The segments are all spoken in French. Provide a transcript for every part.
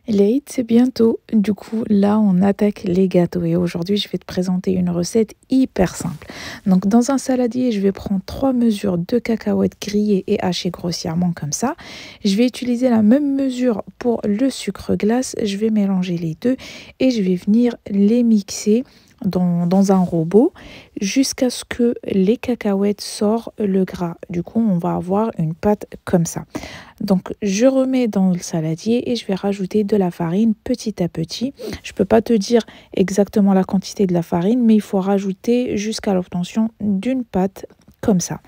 L'Aïd, c'est bientôt. Du coup, là, on attaque les gâteaux. Et aujourd'hui, je vais te présenter une recette hyper simple. Donc, dans un saladier, je vais prendre 3 mesures de cacahuètes grillées et hachées grossièrement comme ça. Je vais utiliser la même mesure pour le sucre glace. Je vais mélanger les deux et je vais venir les mixer dans un robot jusqu'à ce que les cacahuètes sortent le gras. Du coup, on va avoir une pâte comme ça. Donc, je remets dans le saladier et je vais rajouter de la farine petit à petit. Je ne peux pas te dire exactement la quantité de la farine, mais il faut rajouter jusqu'à l'obtention d'une pâte comme ça.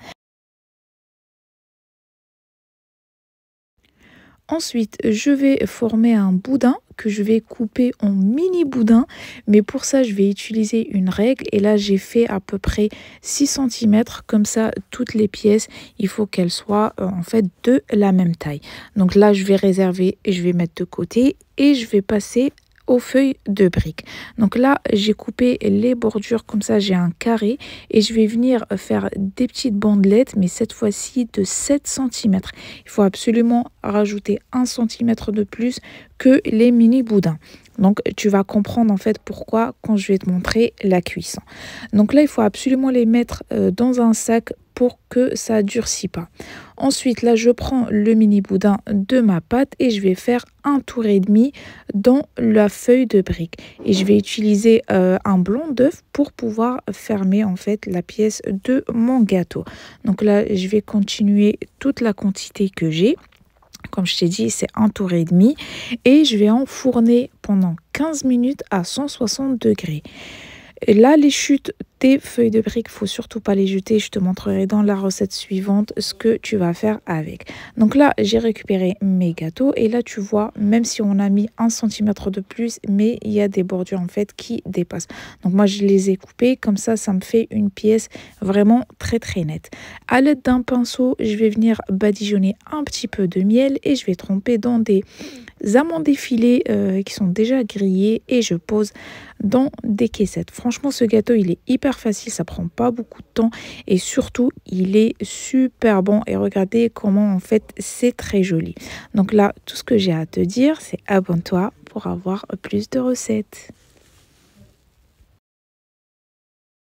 Ensuite, je vais former un boudin que je vais couper en mini boudin, mais pour ça, je vais utiliser une règle et là, j'ai fait à peu près 6 centimètres. Comme ça, toutes les pièces, il faut qu'elles soient en fait de la même taille. Donc là, je vais réserver et je vais mettre de côté et je vais passer aux feuilles de briques. Donc là, j'ai coupé les bordures comme ça, j'ai un carré et je vais venir faire des petites bandelettes, mais cette fois-ci de 7 centimètres. Il faut absolument rajouter 1 centimètre de plus que les mini boudins. Donc tu vas comprendre en fait pourquoi quand je vais te montrer la cuisson. Donc là, il faut absolument les mettre dans un sac pour que ça durcit pas. Ensuite, là, je prends le mini boudin de ma pâte et je vais faire un tour et demi dans la feuille de brique. Et je vais utiliser un blanc d'œuf pour pouvoir fermer en fait la pièce de mon gâteau. Donc là, je vais continuer toute la quantité que j'ai. Comme je t'ai dit, c'est un tour et demi. Et je vais enfourner pendant 15 minutes à 160 degrés. Et là, les chutes des feuilles de briques, faut surtout pas les jeter. Je te montrerai dans la recette suivante ce que tu vas faire avec. Donc là, j'ai récupéré mes gâteaux et là, tu vois, même si on a mis 1 centimètre de plus, mais il y a des bordures en fait qui dépassent. Donc moi, je les ai coupées comme ça me fait une pièce vraiment très très nette. À l'aide d'un pinceau, je vais venir badigeonner un petit peu de miel et je vais tremper dans des amandes effilées qui sont déjà grillées et je pose dans des caissettes. Franchement, ce gâteau, il est hyper facile, ça prend pas beaucoup de temps et surtout, il est super bon et regardez comment en fait, c'est très joli. Donc là, tout ce que j'ai à te dire, c'est abonne-toi pour avoir plus de recettes.